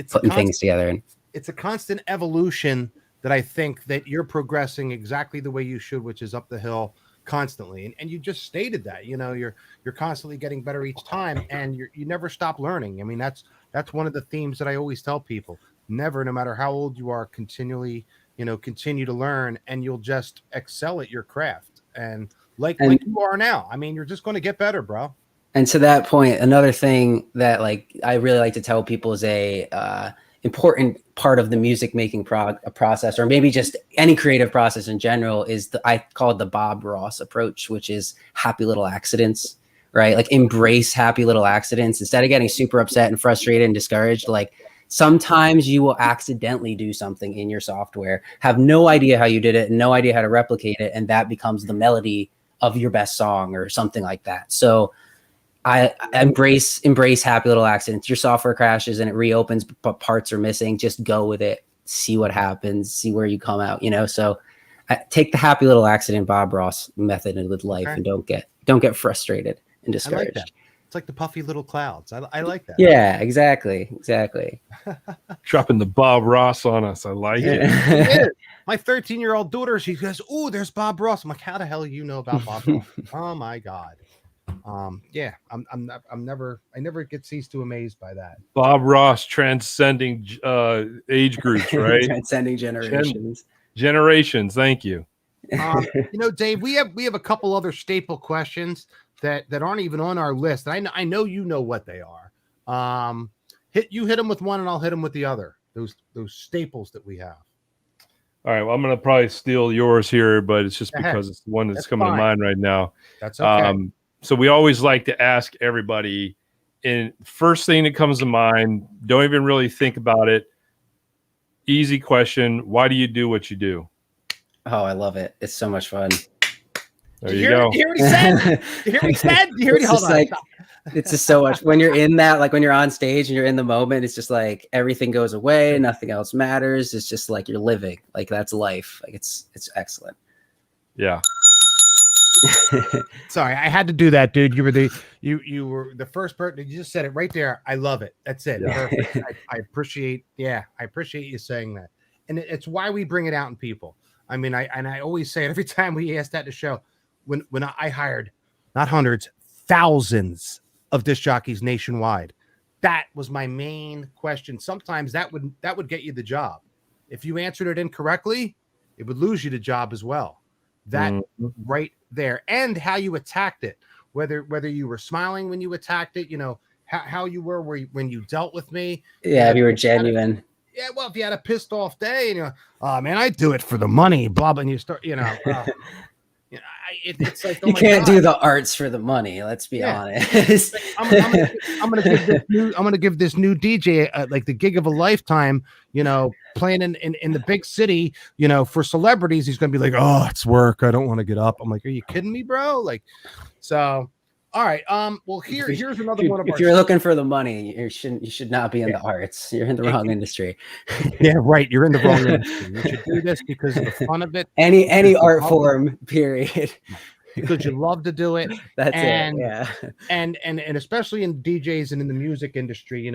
putting things together. And it's a constant evolution that I think that you're progressing exactly the way you should, which is up the hill constantly. And you just stated that, you're constantly getting better each time, and you never stop learning. I mean, that's one of the themes that I always tell people. never, no matter how old you are, continue to learn, and you'll just excel at your craft. And like you are now, I mean, you're just going to get better, bro. And to that point, another thing that like I really like to tell people is a important part of the music making process, or maybe just any creative process in general, is I call it the Bob Ross approach, which is happy little accidents, right? Like embrace happy little accidents instead of getting super upset and frustrated and discouraged. Like sometimes you will accidentally do something in your software, have no idea how you did it, no idea how to replicate it, and that becomes the melody of your best song or something like that. So I embrace happy little accidents. Your software crashes and it reopens, but parts are missing. Just go with it. See what happens. See where you come out. So take the happy little accident Bob Ross method with life, and don't get frustrated and discouraged. I like that. It's like the puffy little clouds. I like that. Yeah, exactly. Dropping the Bob Ross on us. I like it. My 13-year-old daughter, she goes, "Oh, there's Bob Ross." I'm like, "How the hell you know about Bob Ross?" Oh my God. Yeah, I never get ceased to amazed by that. Bob Ross transcending age groups, right? Transcending generations. Generations. Thank you. Dave, we have a couple other staple questions that aren't even on our list. I know you know what they are. Hit them with one, and I'll hit them with the other. Those staples that we have. All right. Well, I'm gonna probably steal yours here, but it's just because it's the one that's coming to mind right now. That's okay. So we always like to ask everybody, and first thing that comes to mind, don't even really think about it. Easy question. Why do you do what you do? Oh, I love it. It's so much fun. There you go. You hear what he said? You hear what he said? It's just so much. When you're in that, like when you're on stage and you're in the moment, it's just like everything goes away. Nothing else matters. It's just like you're living. Like that's life. Like it's excellent. Yeah. Sorry, I had to do that, dude. You were the first person. You just said it right there. I love it. That's it. Yeah. Perfect. I appreciate you saying that, and it's why we bring it out in people. I mean, I always say it every time we ask that to show. When I hired not hundreds, thousands of disc jockeys nationwide, that was my main question. Sometimes that would get you the job. If you answered it incorrectly, it would lose you the job as well. That right there, and how you attacked it, whether you were smiling when you attacked it, how you were when you dealt with me. Yeah, if you were genuine. Yeah, well, if you had a pissed off day, and oh man, I do it for the money, blah blah, and you start, it's like you can't do the arts for the money. Let's be honest. I'm gonna give this new DJ like the gig of a lifetime. Playing in the big city. For celebrities, he's gonna be like, "Oh, it's work. I don't want to get up." I'm like, "Are you kidding me, bro?" Like, so. All right. Well, here's another one of if you're looking for the money, you should not be in the arts. You're in the wrong industry. Yeah, right. You're in the wrong industry. You should do this because of the fun of it. Any art form, period. Because you love to do it. That's it. Yeah. And especially in DJs and in the music industry,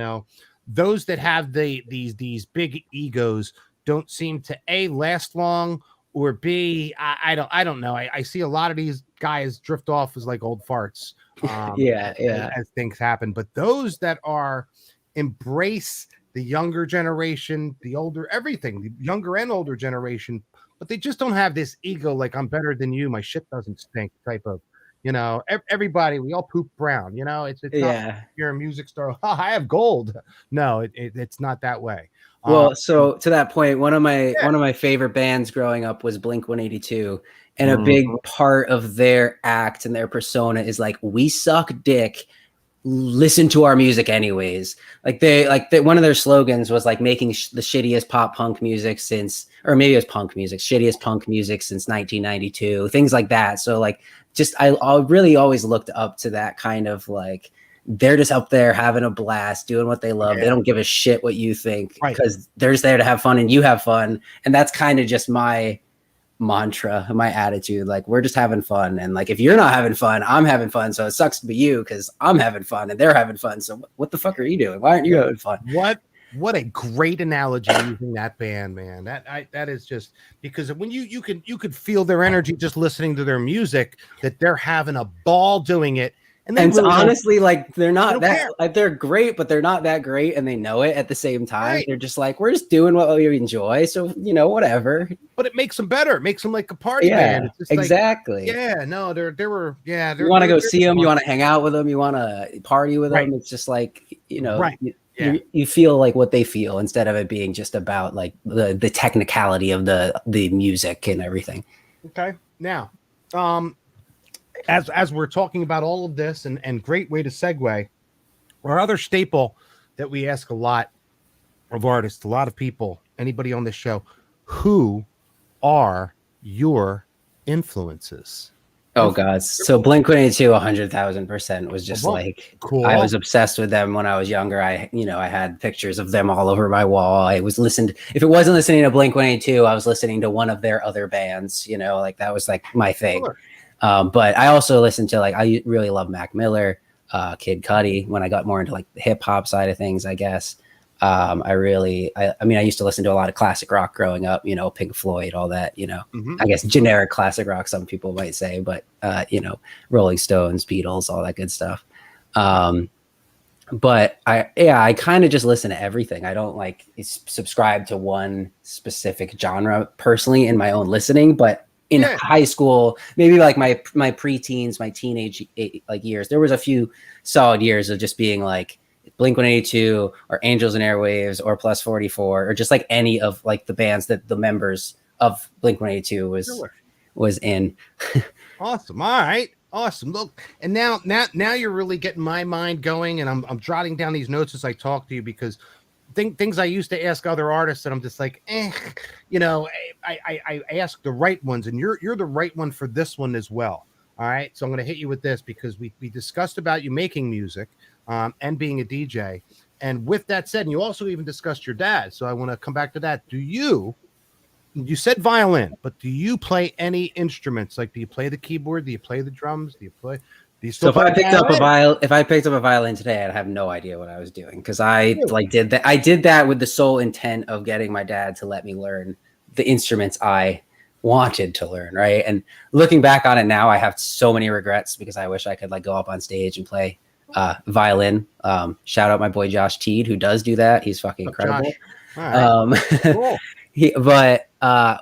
those that have these big egos don't seem to last long, or B, I don't know. I see a lot of these guys drift off as like old farts. As things happen. But those that embrace the younger generation, the older, everything, the younger and older generation, but they just don't have this ego like I'm better than you, my shit doesn't stink type of, everybody, we all poop brown, it's not, you're a music star, I have gold. No, it's not that way. Well, so to that point, one of my favorite bands growing up was Blink-182, and a big part of their act and their persona is like, we suck dick, listen to our music anyways. One of their slogans was like making the shittiest pop punk music since 1992, things like that. So like, just I really always looked up to that kind of like, they're just up there having a blast, doing what they love. They don't give a shit what you think, because they're just there to have fun and you have fun. And that's kind of just my mantra, my attitude. Like, we're just having fun. And like, if you're not having fun, I'm having fun. So it sucks to be you because I'm having fun and they're having fun. So what the fuck are you doing? Why aren't you having fun? What a great analogy using that band, man. That is just because when you could feel their energy just listening to their music, that they're having a ball doing it. And And really honestly, like they're not they don't that like they're great, but they're not that great, and they know it at the same time. Right. They're just like, we're just doing what we enjoy, so whatever. but it makes them better. It makes them like a party band. It's just exactly. Like, yeah, no, they were, yeah. You want to go see them, you want to hang out with them, you want to party with them. It's just like, Right. you feel like what they feel instead of it being just about like the technicality of the music and everything. Okay. Now, as we're talking about all of this, and great way to segue, our other staple that we ask a lot of artists, a lot of people, anybody on this show, who are your influences? Oh God. So Blink-182 100,000% was just like cool. I was obsessed with them when I was younger. I had pictures of them all over my wall. If it wasn't listening to Blink-182, I was listening to one of their other bands, like that was like my thing. Sure. But I also listened to I really love Mac Miller, Kid Cudi when I got more into like the hip hop side of things, I guess. I used to listen to a lot of classic rock growing up, Pink Floyd, all that, I guess generic classic rock, some people might say, but, Rolling Stones, Beatles, all that good stuff. But I kind of just listen to everything. I don't like subscribe to one specific genre personally in my own listening, but in high school, maybe like my preteens, my teenage like years, there was a few solid years of just being like Blink-182 or Angels and Airwaves or Plus 44 or just like any of like the bands that the members of Blink-182 was in. Awesome. All right. Awesome. Look, and now you're really getting my mind going, and I'm jotting down these notes as I talk to you, because things I used to ask other artists, and I'm just like, I ask the right ones, and you're the right one for this one as well. All right. So I'm going to hit you with this because we discussed about you making music and being a DJ. And with that said, and you also even discussed your dad. So I want to come back to that. You said violin, but do you play any instruments? Like, do you play the keyboard? Do you play the drums? Do you still if I picked up a violin today, I'd have no idea what I was doing, because I did that. I did that with the sole intent of getting my dad to let me learn the instruments I wanted to learn. Right. And looking back on it now, I have so many regrets, because I wish I could like go up on stage and play violin. Shout out my boy Josh Teed, who does do that. He's fucking incredible. Cool.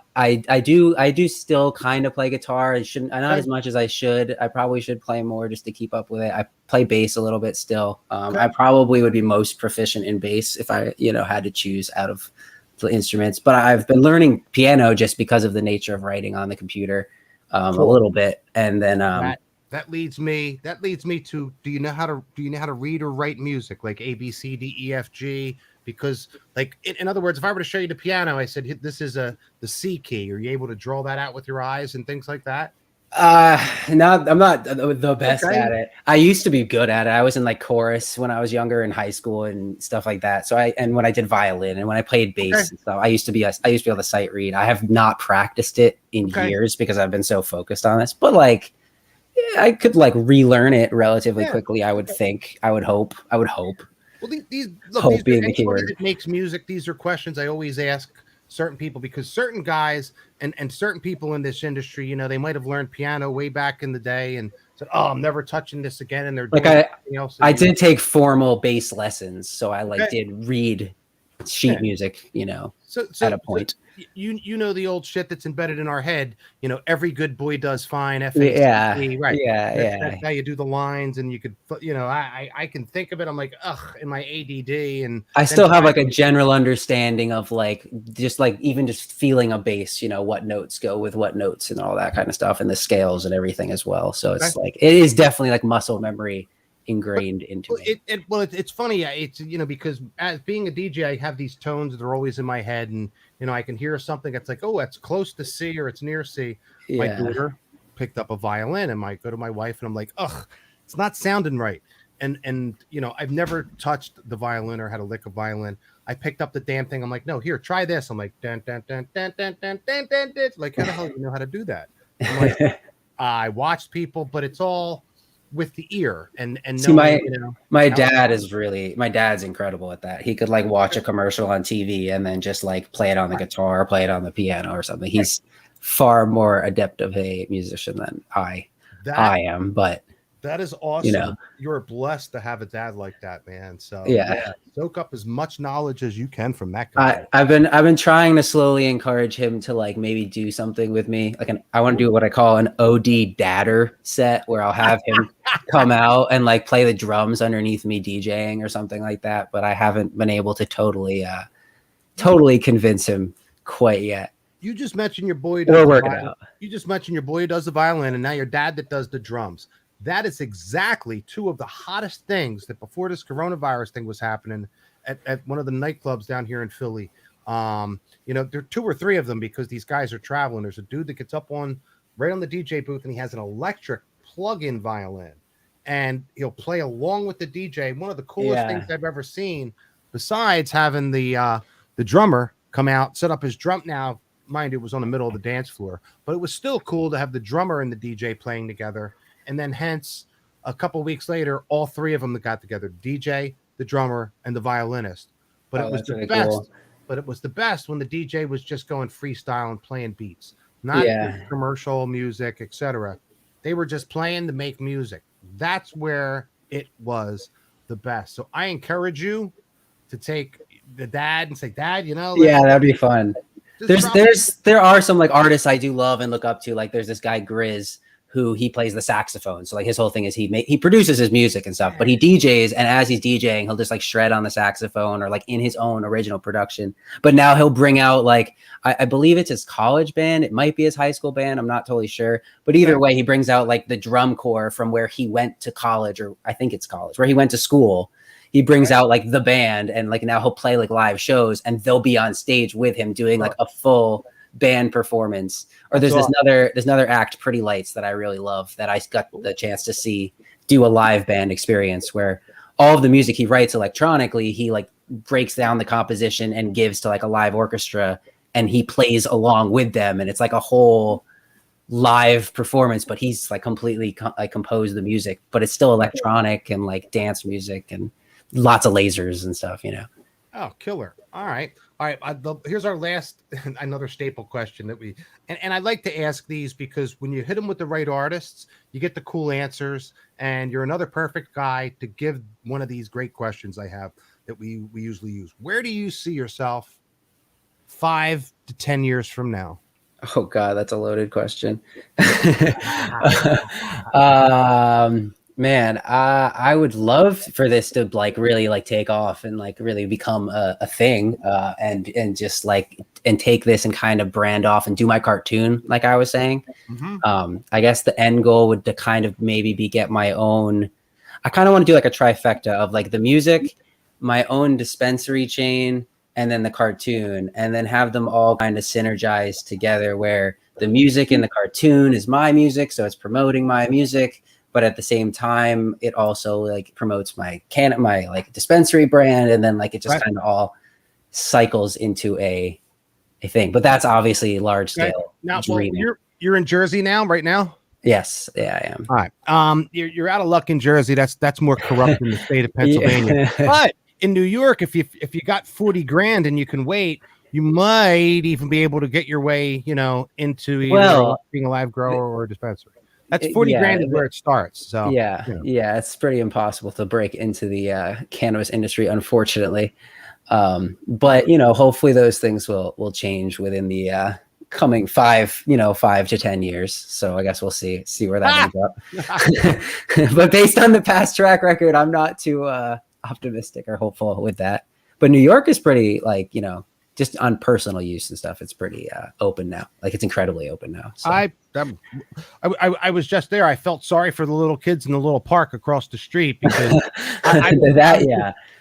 I do still kind of play guitar. Not as much as I should. I probably should play more just to keep up with it. I play bass a little bit still. I probably would be most proficient in bass if I had to choose out of the instruments, but I've been learning piano just because of the nature of writing on the computer a little bit. And then that leads me to, do you know how to read or write music, like A, B, C, D, E, F, G? Because like, in other words, if I were to show you the piano, I said, this is the C key. Are you able to draw that out with your eyes and things like that? I'm not the best at it. I used to be good at it. I was in like chorus when I was younger in high school and stuff like that. So when I did violin and when I played bass and stuff, I used to be able to sight read. I have not practiced it in years because I've been so focused on this, but like, I could like relearn it relatively quickly. I would think, I would hope. Well, these anybody that makes music, these are questions I always ask certain people, because certain guys and certain people in this industry, they might have learned piano way back in the day and said, "Oh, I'm never touching this again." And they're doing something else. I did take formal bass lessons, so I did read sheet music, so at a point. So the old shit that's embedded in our head. Every good boy does fine. Right. That's how you do the lines, and you could, I can think of it. I'm like, in my ADD, and I still have like a general understanding of like just like even just feeling a bass. What notes go with what notes and all that kind of stuff, and the scales and everything as well. So it's like it is definitely like muscle memory ingrained into it. It's funny. It's because as being a DJ, I have these tones that are always in my head, and I can hear something that's like, oh, that's close to C or it's near C. My daughter picked up a violin, and I go to my wife and I'm like, it's not sounding right. And I've never touched the violin or had a lick of violin. I picked up the damn thing. I'm like, no, here, try this. I'm like, dun, dun, dun, dun, dun, dun, dun, dun, dun. Like, how the hell do you know how to do that? I'm like, I watched people, but it's all with the ear and see, my dad's incredible at that. He could like watch a commercial on TV and then just like play it on the guitar or play it on the piano or something. He's far more adept of a musician than I am, but That is awesome. You know, You're blessed to have a dad like that, man. So yeah. soak up as much knowledge as you can from that guy. I've been trying to slowly encourage him to like maybe do something with me. Like I want to do what I call an OD dadder set, where I'll have him come out and like play the drums underneath me DJing or something like that. But I haven't been able to totally convince him quite yet. You just mentioned your boy. We're working out. You just mentioned your boy who does the violin, and now your dad that does the drums. That is exactly two of the hottest things that before this coronavirus thing was happening at one of the nightclubs down here in Philly. You know, there are 2 or 3 of them because these guys are traveling. There's a dude that gets up right on the DJ booth, and he has an electric plug-in violin, and he'll play along with the DJ. One of the coolest things I've ever seen, besides having the drummer come out, set up his drum. Now, mind you, it was on the middle of the dance floor, but it was still cool to have the drummer and the DJ playing together. And then hence a couple weeks later, all 3 of them that got together, DJ, the drummer, and the violinist. But it was the best. Cool. But it was the best when the DJ was just going freestyle and playing beats, not commercial music, etc. They were just playing to make music. That's where it was the best. So I encourage you to take the dad and say, Dad, you know, that'd be fun. There are some like artists I do love and look up to. Like there's this guy Grizz, who he plays the saxophone. So like his whole thing is he produces his music and stuff, but he DJs, and as he's DJing, he'll just like shred on the saxophone or like in his own original production. But now he'll bring out like, I believe it's his college band. It might be his high school band. I'm not totally sure, but either way, he brings out like the drum corps from where he went to college, or I think it's college, where he went to school. He brings out like the band, and like now he'll play like live shows, and they'll be on stage with him doing like a full band performance. Or there's another act, Pretty Lights, that I really love, that I got the chance to see do a live band experience, where all of the music he writes electronically, he like breaks down the composition and gives to like a live orchestra, and he plays along with them, and it's like a whole live performance, but he's like completely composed the music, but it's still electronic and like dance music and lots of lasers and stuff, you know. Oh, killer. All right. Here's our last, another staple question that and I like to ask these because when you hit them with the right artists, you get the cool answers, and you're another perfect guy to give one of these great questions I have that we usually use. Where do you see yourself 5 to 10 years from now? Oh God, that's a loaded question. Man, I would love for this to like really like take off and like really become a thing, and just like and take this and kind of brand off and do my cartoon, like I was saying. Mm-hmm. I guess the end goal would to kind of maybe be get my own. I kind of want to do like a trifecta of like the music, my own dispensary chain, and then the cartoon, and then have them all kind of synergize together, where the music in the cartoon is my music, so it's promoting my music. But at the same time, it also like promotes my like dispensary brand, and then like it just kind of all cycles into a thing. But that's obviously large scale. Now, you're in Jersey now, right now? Yes, yeah, I am. All right. You're out of luck in Jersey. That's more corrupt than the state of Pennsylvania. But in New York, if you got 40 grand and you can wait, you might even be able to get your way, you know, into being a live grower or a dispensary. That's 40 grand is where it starts. So it's pretty impossible to break into the cannabis industry, unfortunately. But you know, hopefully those things will change within the coming 5 to 10 years. So I guess we'll see where that ends up. But based on the past track record, I'm not too optimistic or hopeful with that. But New York is pretty like, you know, just on personal use and stuff, it's pretty open now. Like it's incredibly open now. So. I was just there. I felt sorry for the little kids in the little park across the street because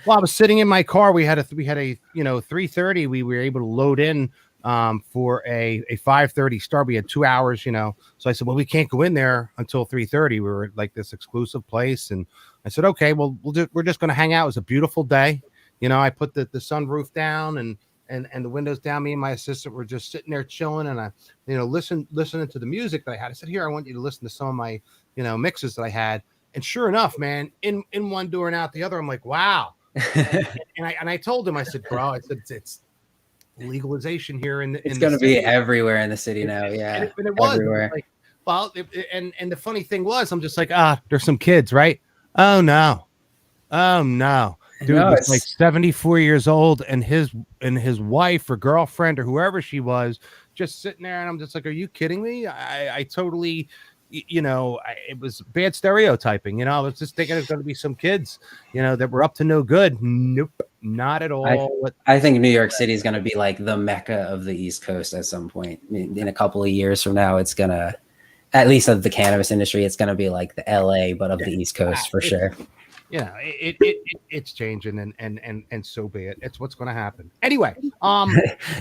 Well, I was sitting in my car. We had a 3:30. We were able to load in for a 5:30 start. We had 2 hours, you know. So I said, well, we can't go in there until 3:30. We were at like this exclusive place, and I said, okay, well, we're just going to hang out. It was a beautiful day, you know. I put the sunroof down and the windows down. Me and my assistant were just sitting there chilling, and I, you know, listening to the music that I had. I said, here, I want you to listen to some of my, you know, mixes that I had. And sure enough, man, in one door and out the other, I'm like, wow. and I told him, I said, bro, I said, it's legalization here. It's going to be everywhere in the city now. Yeah. And it was everywhere. well, and the funny thing was, I'm just like, there's some kids, right? Oh no. Dude was like 74 years old, and his wife or girlfriend or whoever she was just sitting there, and I'm just like, are you kidding me? I totally, it was bad stereotyping. I was just thinking it's going to be some kids, that were up to no good. Nope, not at all. I think New York City is going to be like the Mecca of the East Coast at some point. In a couple of years from now, it's going to, at least of the cannabis industry, it's going to be like the LA, but of the East Coast for sure. It's changing, and so be it. It's what's going to happen anyway.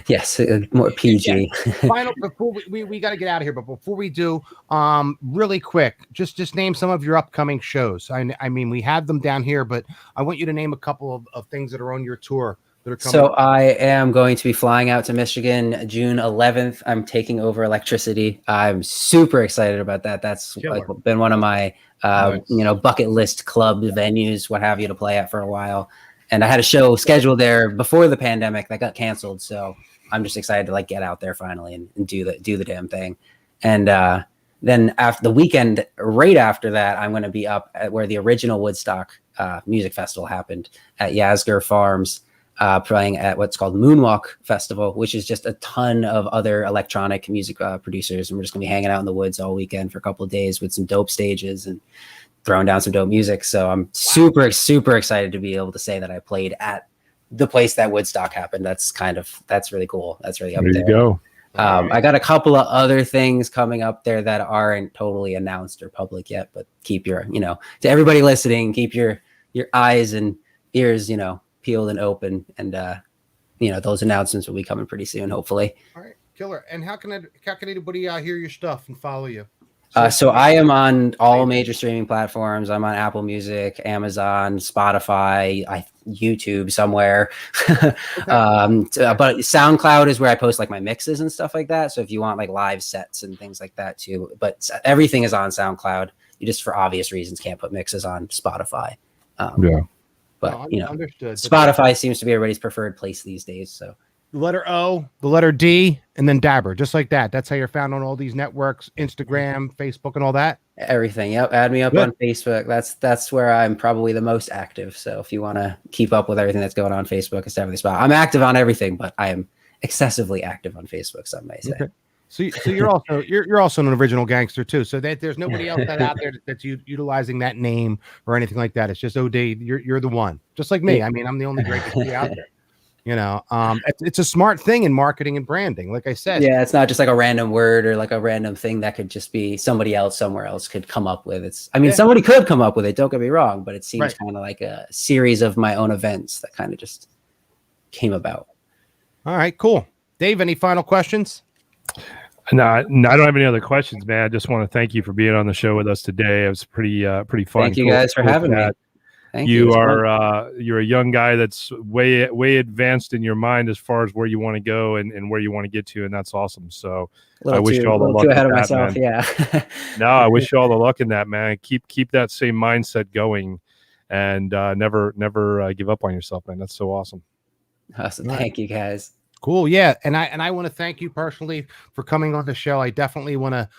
Yes, more PG. Final, before we got to get out of here, but before we do, really quick, just name some of your upcoming shows. I mean, we have them down here, but I want you to name a couple of things that are on your tour. So I am going to be flying out to Michigan June 11th. I'm taking over Electricity. I'm super excited about that. That's been one of my bucket list club venues, what have you, to play at for a while. And I had a show scheduled there before the pandemic that got canceled. So I'm just excited to get out there finally and do the damn thing. And then after the weekend, right after that, I'm going to be up at where the original Woodstock Music Festival happened at Yasgur Farms. Playing at what's called Moonwalk Festival, which is just a ton of other electronic music producers. And we're just going to be hanging out in the woods all weekend for a couple of days with some dope stages and throwing down some dope music. So I'm super, super excited to be able to say that I played at the place that Woodstock happened. That's really cool. That's really up there. There you go. I got a couple of other things coming up there that aren't totally announced or public yet, but keep your, to everybody listening, keep your eyes and ears, peeled and open, and those announcements will be coming pretty soon, hopefully. All right, killer. And how can anybody hear your stuff and follow you? So I am on all major streaming platforms. I'm on Apple Music, Amazon, Spotify, YouTube somewhere. But SoundCloud is where I post my mixes and stuff like that. So if you want live sets and things like that too, but everything is on SoundCloud. You just, for obvious reasons, can't put mixes on Spotify. But understood. Spotify seems to be everybody's preferred place these days. So the letter O, the letter D, and then Dabber, just like that. That's how you're found on all these networks, Instagram, Facebook, and all that. Everything. Yep. Add me up on Facebook. That's where I'm probably the most active. So if you want to keep up with everything that's going on Facebook, it's definitely the spot. I'm active on everything, but I am excessively active on Facebook, some may say. Okay. So you're also an original gangster too. So that there's nobody else out there that's utilizing that name or anything like that. It's just OD. You're the one, just like me. I mean, I'm the only greatest out there. It's a smart thing in marketing and branding. Like I said, it's not just a random word or a random thing that could just be somebody else somewhere else could come up with. Somebody could come up with it. Don't get me wrong, but it seems kind of like a series of my own events that kind of just came about. All right, cool. Dave, any final questions? No, I don't have any other questions, man. I just want to thank you for being on the show with us today. It was pretty fun. Thank you guys for having me. Thank you. You're a young guy that's way advanced in your mind as far as where you want to go and where you want to get to, and that's awesome. So I wish you all the luck. Too ahead of myself, man. Yeah. No, I wish you all the luck in that, man. Keep that same mindset going, and never give up on yourself, man. That's so awesome. Awesome. Thank you, guys. Cool. Yeah. And I want to thank you personally for coming on the show. I definitely want to,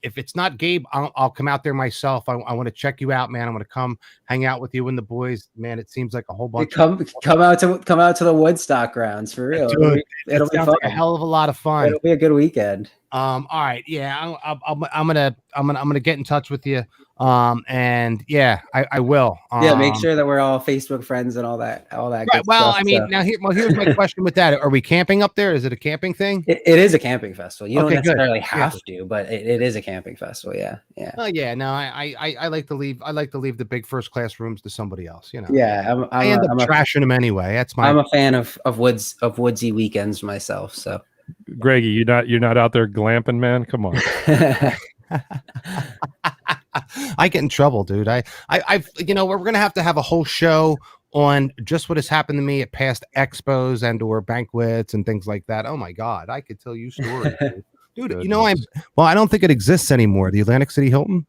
if it's not Gabe, I'll come out there myself. I want to check you out, man. I want to come hang out with you and the boys, man. It seems like a whole bunch. Come out to the Woodstock grounds for real. Dude, it'll be fun. Like a hell of a lot of fun. It'll be a good weekend. All right. Yeah. I'm gonna get in touch with you. And yeah, I will. Make sure that we're all Facebook friends and all that. Right, good stuff, I mean, now here's my question with that. Are we camping up there? Is it a camping thing? It is a camping festival. You don't necessarily have to, but it is a camping festival. Yeah. Yeah. Oh yeah. No, I like to leave. I like to leave the big first class rooms to somebody else. Yeah. I end up trashing them anyway. I'm a fan of woodsy weekends myself. So. Greggy, you're not out there glamping, man. Come on. I get in trouble, dude. I've we're gonna have to have a whole show on just what has happened to me at past expos and or banquets and things like that. Oh my God, I could tell you stories, dude. I don't think it exists anymore. The Atlantic City Hilton,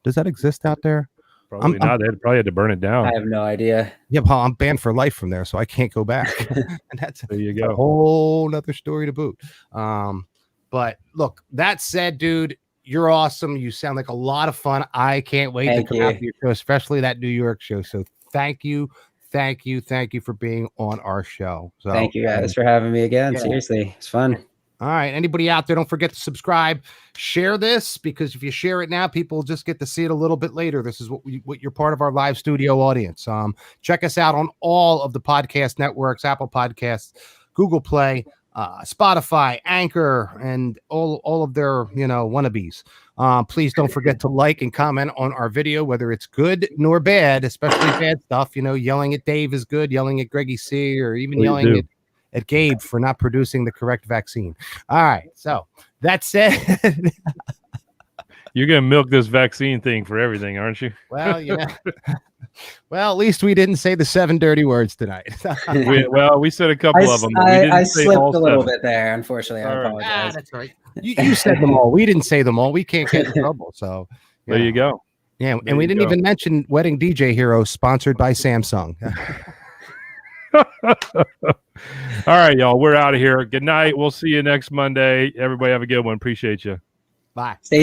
does that exist out there? Probably not. They probably had to burn it down. I have no idea. Yeah, well, I'm banned for life from there, so I can't go back. And that's there you go. A whole nother story to boot. But look, that said, dude, you're awesome. You sound like a lot of fun. I can't wait to come out to your show, especially that New York show. So thank you for being on our show. So thank you guys for having me again. Seriously, it's fun. All right. Anybody out there, don't forget to subscribe, share this, because if you share it now, people just get to see it a little bit later. This is what you're part of our live studio audience. Check us out on all of the podcast networks, Apple Podcasts, Google Play, Spotify, Anchor, and all of their, wannabes. Please don't forget to like and comment on our video, whether it's good nor bad, especially bad stuff. Yelling at Dave is good, yelling at Greggy C, or even yelling at Gabe for not producing the correct vaccine. All right. So that said, you're going to milk this vaccine thing for everything, aren't you? Well, well, at least we didn't say the 7 dirty words tonight. we said a couple of them. I slipped a little bit there, unfortunately. I apologize. That's right. You said them all. We didn't say them all. We can't get in trouble. So there you go. Yeah. And we didn't even mention Wedding DJ Hero, sponsored by Samsung. All right, y'all. We're out of here. Good night. We'll see you next Monday. Everybody have a good one. Appreciate you. Bye. Stay